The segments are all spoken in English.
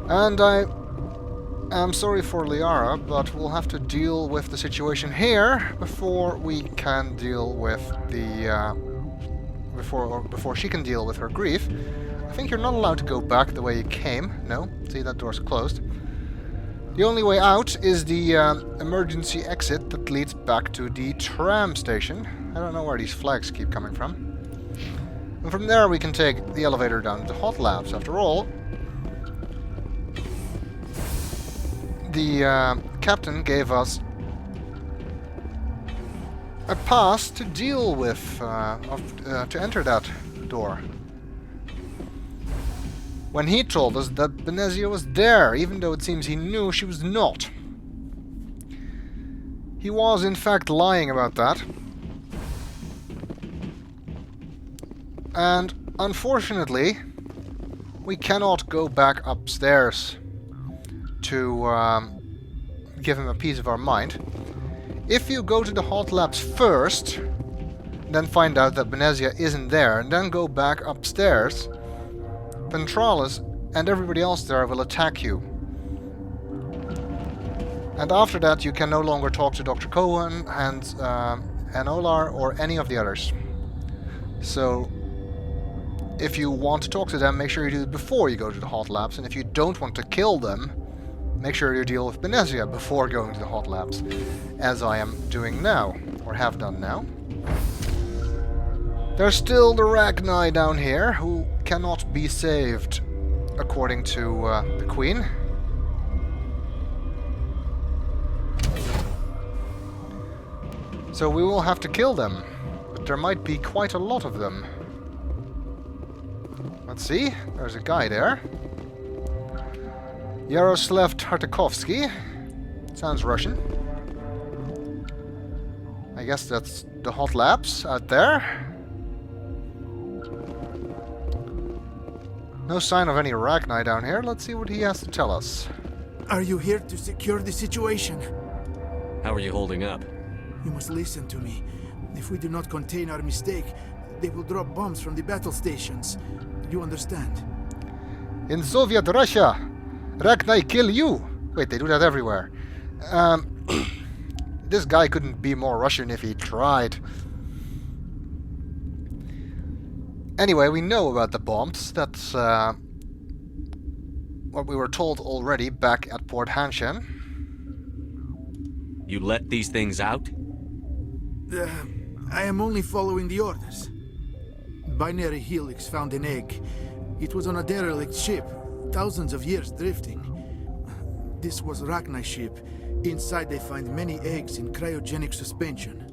And I'm sorry for Liara, but we'll have to deal with the situation here before we can deal with the before she can deal with her grief. I think you're not allowed to go back the way you came. No, see, that door's closed. The only way out is the emergency exit that leads back to the tram station. I don't know where these flags keep coming from. And from there we can take the elevator down to Hot Labs. After all, the captain gave us a pass to deal with, to enter that door. When he told us that Benezia was there, even though it seems he knew she was not. He was in fact lying about that. And unfortunately, we cannot go back upstairs to give him a piece of our mind. If you go to the Hot Labs first, then find out that Benezia isn't there, and then go back upstairs, Ventralis and everybody else there will attack you. And after that you can no longer talk to Dr. Cohen and Olar or any of the others. So if you want to talk to them, make sure you do it before you go to the Hot Labs, and if you don't want to kill them, make sure you deal with Benezia before going to the Hot Labs, as I am doing now, or have done now. There's still the rachni down here, who cannot be saved, according to the Queen. So we will have to kill them, but there might be quite a lot of them. Let's see, there's a guy there. Yaroslav Tartakovsky. Sounds Russian. I guess that's the Hot Labs out there. No sign of any rachni down here. Let's see what he has to tell us. Are you here to secure the situation? How are you holding up? You must listen to me. If we do not contain our mistake, they will drop bombs from the battle stations. You understand? In Soviet Russia, rachni kill you. Wait, they do that everywhere. This guy couldn't be more Russian if he tried. Anyway, we know about the bombs. That's what we were told already back at Port Hanshen. You let these things out? I am only following the orders. Binary Helix found an egg. It was on a derelict ship, thousands of years drifting. This was rachni ship. Inside they find many eggs in cryogenic suspension.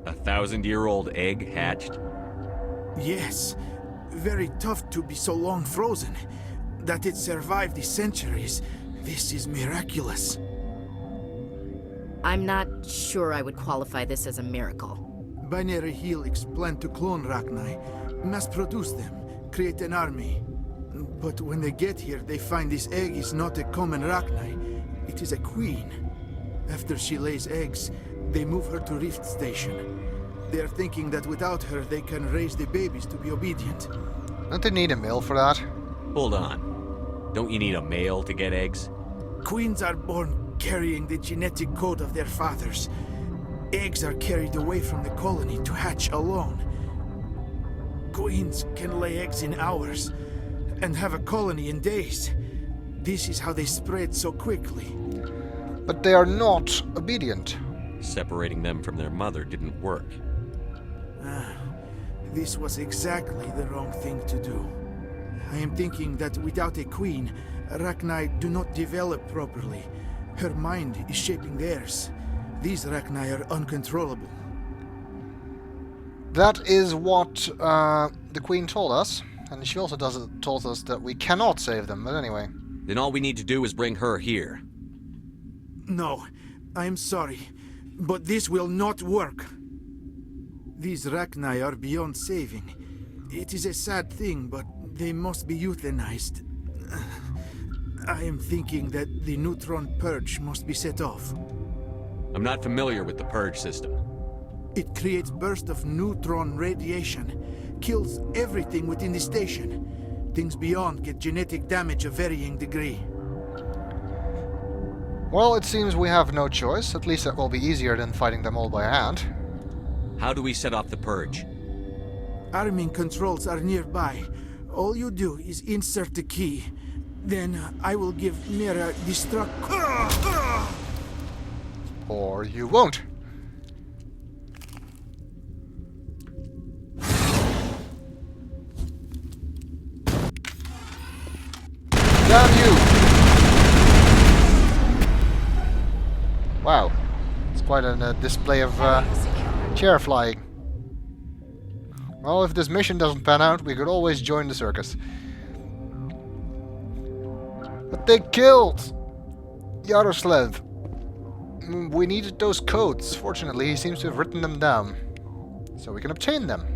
1,000-year-old egg hatched? Yes. Very tough to be so long frozen. That it survived the centuries. This is miraculous. I'm not sure I would qualify this as a miracle. Binary Helix planned to clone rachni, mass-produce them, create an army. But when they get here, they find this egg is not a common rachni. It is a queen. After she lays eggs, they move her to Rift Station. They are thinking that without her, they can raise the babies to be obedient. Don't they need a male for that? Hold on. Don't you need a male to get eggs? Queens are born carrying the genetic code of their fathers. Eggs are carried away from the colony to hatch alone. Queens can lay eggs in hours and have a colony in days. This is how they spread so quickly. But they are not obedient. Separating them from their mother didn't work. This was exactly the wrong thing to do. I am thinking that without a queen, rachni do not develop properly. Her mind is shaping theirs. These rachni are uncontrollable. That is what the Queen told us. And she also told us that we cannot save them, but anyway. Then all we need to do is bring her here. No, I am sorry, but this will not work. These rachni are beyond saving. It is a sad thing, but they must be euthanized. I am thinking that the neutron purge must be set off. I'm not familiar with the purge system. It creates bursts of neutron radiation, kills everything within the station. Things beyond get genetic damage of varying degree. Well, it seems we have no choice. At least that will be easier than fighting them all by hand. How do we set off the purge? Arming controls are nearby. All you do is insert the key. Then I will give Mira destruct... Or you won't. Damn you! Wow. It's quite a display of chair flying. Well, if this mission doesn't pan out, we could always join the circus. But they killed Yaroslav. We needed those codes. Fortunately, he seems to have written them down. So we can obtain them.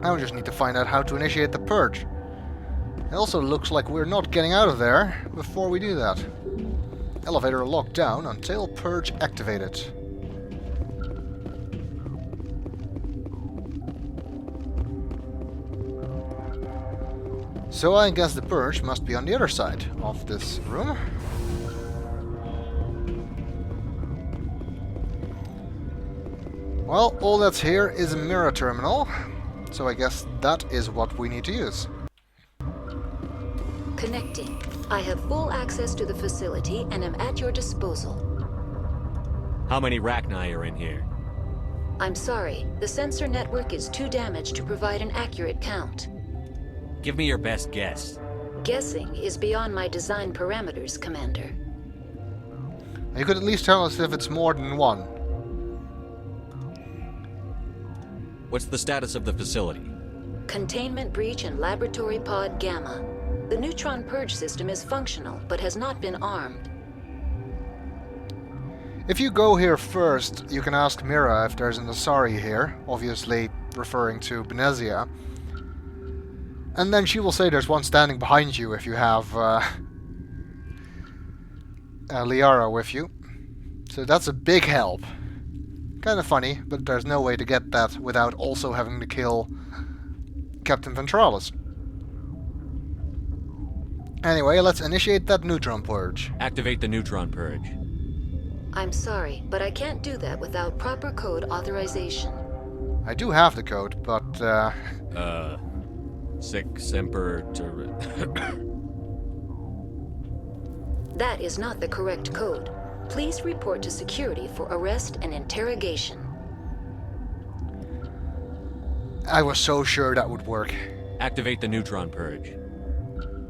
Now we just need to find out how to initiate the purge. It also looks like we're not getting out of there before we do that. Elevator locked down until purge activated. So I guess the purge must be on the other side of this room. Well, all that's here is a mirror terminal, so I guess that is what we need to use. Connecting. I have full access to the facility and am at your disposal. How many rachni are in here? I'm sorry, the sensor network is too damaged to provide an accurate count. Give me your best guess. Guessing is beyond my design parameters, Commander. You could at least tell us if it's more than one. What's the status of the facility? Containment breach in Laboratory Pod Gamma. The neutron purge system is functional, but has not been armed. If you go here first, you can ask Mira if there's an Asari here, obviously referring to Benezia. And then she will say there's one standing behind you if you have Liara with you. So that's a big help. Kind of funny, but there's no way to get that without also having to kill Captain Ventralis. Anyway, let's initiate that neutron purge. Activate the neutron purge. I'm sorry, but I can't do that without proper code authorization. I do have the code, but Sic semper That is not the correct code. Please report to security for arrest and interrogation. I was so sure that would work. Activate the neutron purge.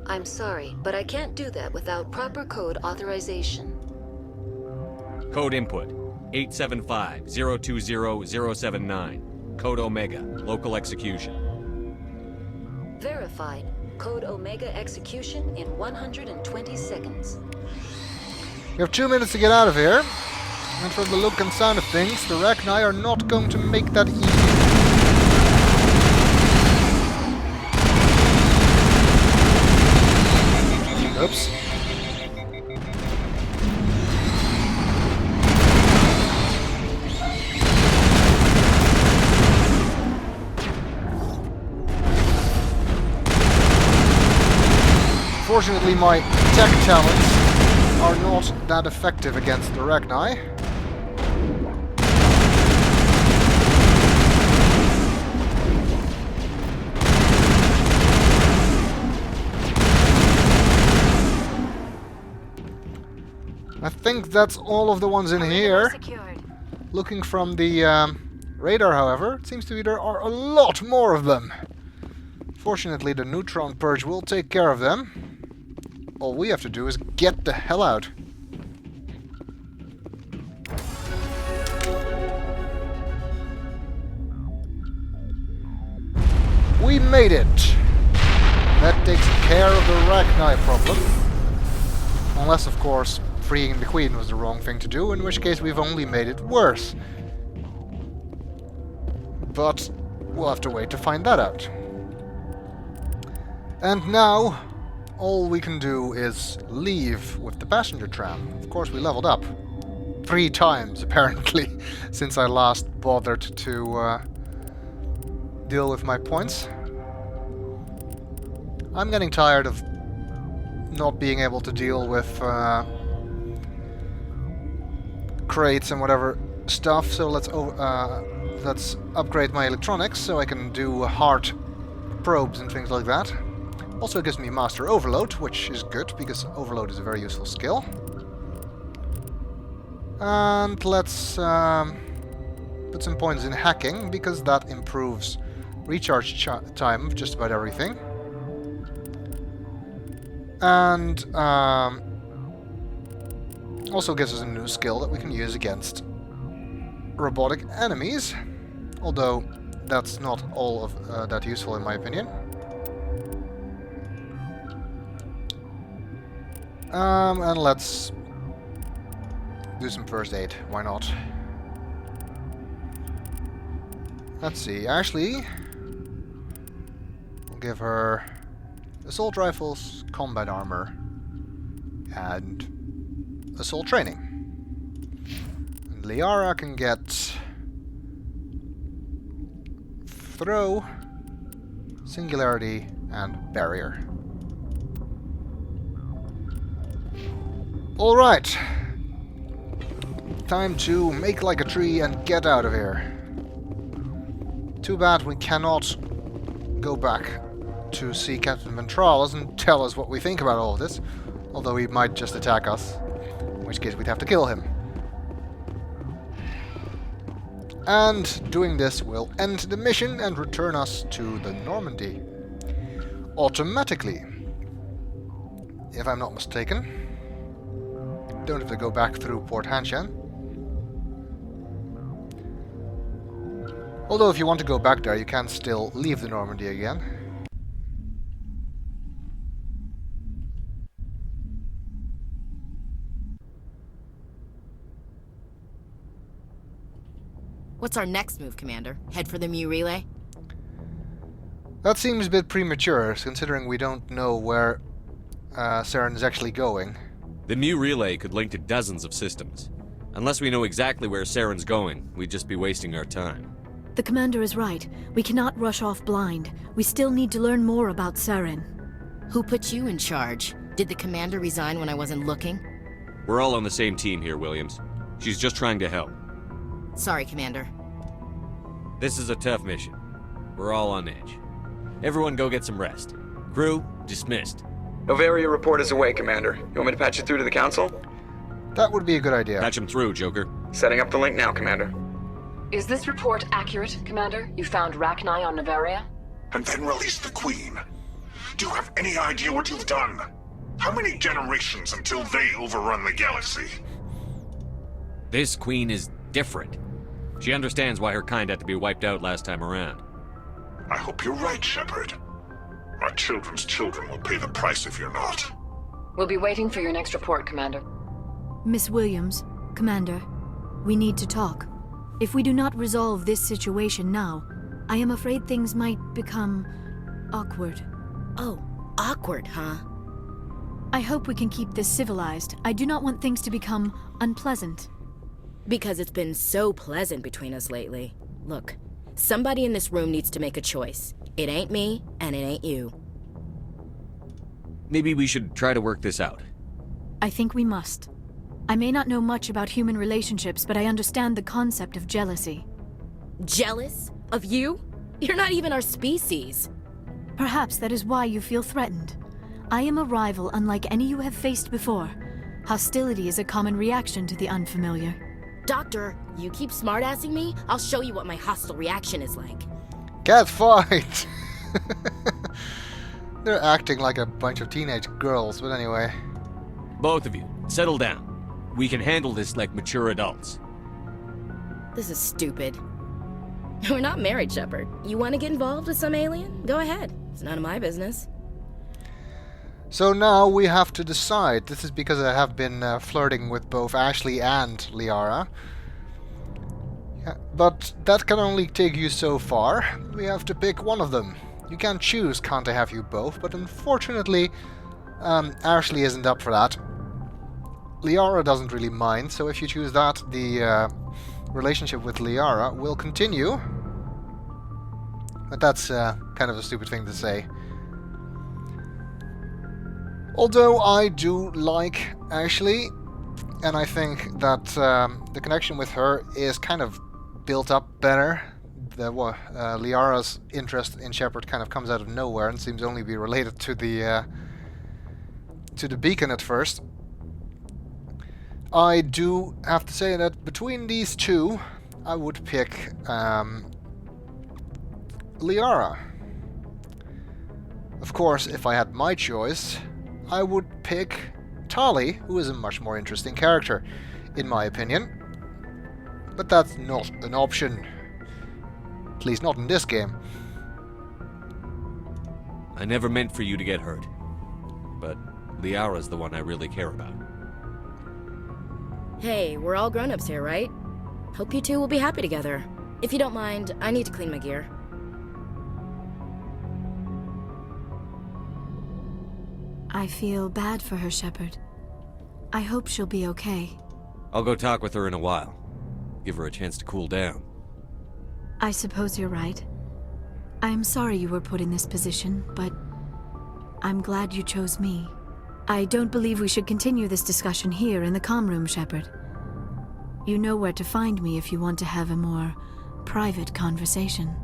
I'm sorry, but I can't do that without proper code authorization. Code input 875-020-079. Code Omega. Local execution. Verified. Code Omega execution in 120 seconds. We have 2 minutes to get out of here. And from the look and sound of things, the rachni are not going to make that easy. Oops. Fortunately, my tech talents are not that effective against the rachni. I think that's all of the ones in here. Looking from the radar, however, it seems to be there are a lot more of them. Fortunately, the neutron purge will take care of them. All we have to do is get the hell out. We made it! That takes care of the rachni problem. Unless, of course, freeing the Queen was the wrong thing to do, in which case we've only made it worse. But we'll have to wait to find that out. And now, all we can do is leave with the passenger tram. Of course, we leveled up 3 times, apparently, since I last bothered to deal with my points. I'm getting tired of not being able to deal with crates and whatever stuff, so let's upgrade my electronics so I can do heart probes and things like that. Also it gives me Master Overload, which is good, because Overload is a very useful skill. And let's put some points in hacking, because that improves recharge time of just about everything. And also gives us a new skill that we can use against robotic enemies, although that's not all of that useful in my opinion. And let's do some first aid, why not? Let's see, Ashley, we'll give her assault rifles, combat armor, and assault training. And Liara can get throw, singularity, and barrier. Alright. Time to make like a tree and get out of here. Too bad we cannot go back to see Captain Ventralis and tell us what we think about all of this. Although he might just attack us, in which case we'd have to kill him. And doing this will end the mission and return us to the Normandy. Automatically. If I'm not mistaken. Don't have to go back through Port Hanshan. Although if you want to go back there, you can still leave the Normandy again. What's our next move, Commander? Head for the Mu relay? That seems a bit premature, considering we don't know where Saren is actually going. The Mu relay could link to dozens of systems. Unless we know exactly where Saren's going, we'd just be wasting our time. The Commander is right. We cannot rush off blind. We still need to learn more about Saren. Who put you in charge? Did the Commander resign when I wasn't looking? We're all on the same team here, Williams. She's just trying to help. Sorry, Commander. This is a tough mission. We're all on edge. Everyone go get some rest. Crew, dismissed. Noveria report is away, Commander. You want me to patch it through to the Council? That would be a good idea. Patch him through, Joker. Setting up the link now, Commander. Is this report accurate, Commander? You found Rachni on Noveria? And then released the Queen. Do you have any idea what you've done? How many generations until they overrun the galaxy? This Queen is different. She understands why her kind had to be wiped out last time around. I hope you're right, Shepard. Our children's children will pay the price if you're not. We'll be waiting for your next report, Commander. Miss Williams, Commander, we need to talk. If we do not resolve this situation now, I am afraid things might become awkward. Oh, awkward, huh? I hope we can keep this civilized. I do not want things to become unpleasant. Because it's been so pleasant between us lately. Look, somebody in this room needs to make a choice. It ain't me, and it ain't you. Maybe we should try to work this out. I think we must. I may not know much about human relationships, but I understand the concept of jealousy. Jealous? Of you? You're not even our species. Perhaps that is why you feel threatened. I am a rival unlike any you have faced before. Hostility is a common reaction to the unfamiliar. Doctor, you keep smartassing me, I'll show you what my hostile reaction is like. Cat fight! They're acting like a bunch of teenage girls, but anyway. Both of you, settle down. We can handle this like mature adults. This is stupid. We're not married, Shepard. You want to get involved with some alien? Go ahead. It's none of my business. So now we have to decide. This is because I have been flirting with both Ashley and Liara. Yeah, but that can only take you so far. We have to pick one of them. You can choose, can't I have you both, but unfortunately Ashley isn't up for that. Liara doesn't really mind, so if you choose that, the relationship with Liara will continue. But that's kind of a stupid thing to say. Although I do like Ashley, and I think that the connection with her is kind of built up better. Liara's interest in Shepard kind of comes out of nowhere and seems only to be related to the beacon at first. I do have to say that between these two, I would pick Liara. Of course, if I had my choice, I would pick Tali, who is a much more interesting character, in my opinion. But that's not an option. At least not in this game. I never meant for you to get hurt. But Liara's the one I really care about. Hey, we're all grown-ups here, right? Hope you two will be happy together. If you don't mind, I need to clean my gear. I feel bad for her, Shepard. I hope she'll be okay. I'll go talk with her in a while. Give her a chance to cool down. I suppose you're right. I'm sorry you were put in this position, but I'm glad you chose me. I don't believe we should continue this discussion here in the comm room, Shepard. You know where to find me if you want to have a more private conversation.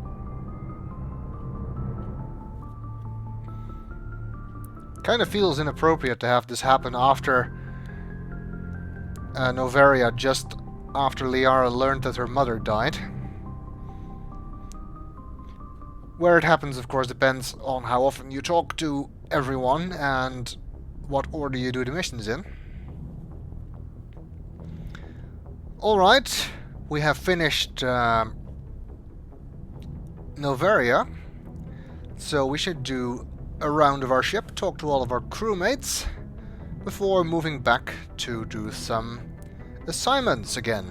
Kind of feels inappropriate to have this happen after Noveria, just after Liara learned that her mother died. Where it happens, of course, depends on how often you talk to everyone and what order you do the missions in. Alright, we have finished Noveria, so we should do a round of our ship, talk to all of our crewmates, before moving back to do some assignments again.